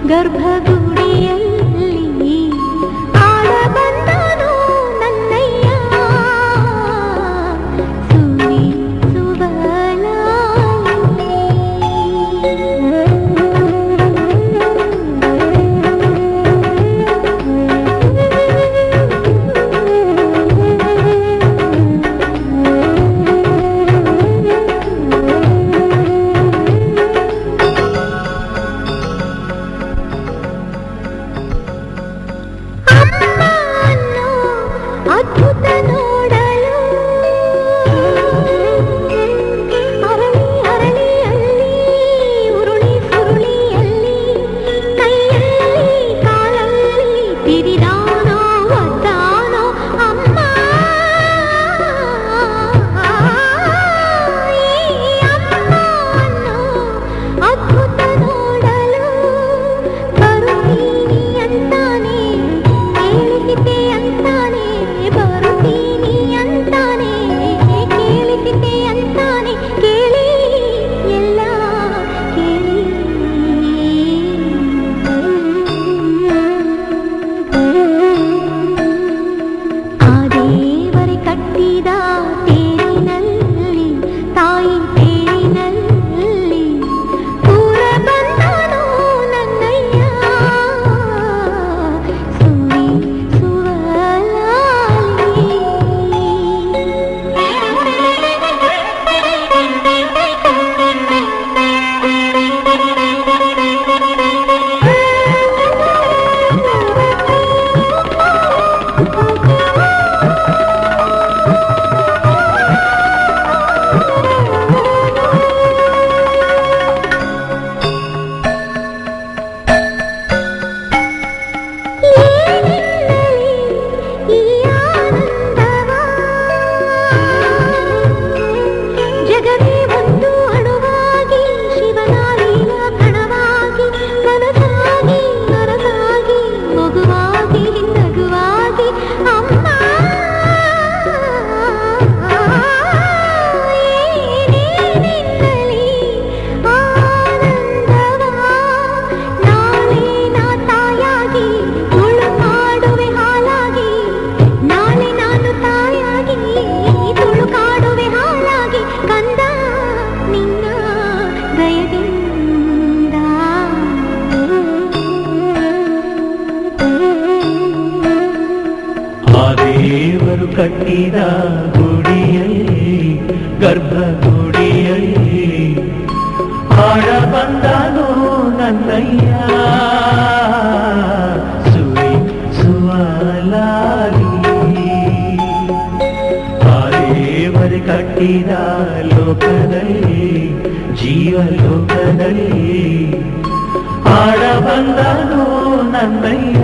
ಗರ್ಭಗುಡಿಯಲ್ಲಿ ಆಡ ಬಂದನು ನನ್ನಯ್ಯ ಸುನಿ ಅದ್ಭುತ ನೋಡಲು ಅರಳಿ ಅರಳಿಯಲ್ಲಿ ಉರುಳಿ ಸುರುಳಿಯಲ್ಲಿ ಕೈಯಲ್ಲಿ ಕಾಲಲ್ಲಿ ತಿರಿದಾನೋ ಒದ್ದಾನೋ ಅಮ್ಮ ಈ ಅಮ್ಮನೋ ಅದ್ಭುತ ನೋಡಲು ಬರುತ್ತೀನಿ ಅಂತಾನೆ ಕೇಳಿಸಿದೆ ಅಂತಾನೆ ಬರುತ್ತೀನಿ ಅಂತಾನೆ ಕೇಳಿಸಿದೆ ಅಂತಾನೆ ಕೇಳಿ ಎಲ್ಲ ಕೇಳಿ ಆ ದೇವರೇ ಕಟ್ಟಿದ ತೇರಿನಲ್ಲಿ ತಾಯಿ ತೇರಿನಲ್ಲಿ ಪೂರ ಬಂದನು ನನ್ನಯ್ಯ ಸುನಿ ಜಗವೇ ಒಂದು ಅಣುವಾಗಿ ಶಿವನಾಲಿನ ಕಣವಾಗಿ ಮನಸಾಗಿ ನರಸಾಗಿ ಮಗುವಾಗಿ ನಗುವಾಗಿ ಅಮ್ಮ ಏನೇನಿನ್ನಲಿ ಆನಂದವ ನಾಳೆ ನಾ ತಾಯಾಗಿ ತುಳು ಕಾಡುವೆ ಹಾಲಾಗಿ ನಾಳೆ ನಾನು ತಾಯಾಗಿ ತುಳು ಕಾಡುವೆ ಹಾಲಾಗಿ ಕಂದ ನಿನ್ನ ದಯದಿಂದ ಆ ದೇವರು ಕಟ್ಟಿದ ಗುಡಿಯಲ್ಲಿ ಗರ್ಭಗುಡಿಯಲ್ಲಿ ಆಡ ಬಂದನು ನನ್ನಯ್ಯ ಸುರಿ ಸುವಲಾಲಿ ಆ ದೇವರು ಕಟ್ಟಿದ ಲೋಕದಲ್ಲಿ ಜೀವಲೋಕದಲ್ಲಿ ಆಡ ಬಂದನು ನನ್ನಯ್ಯ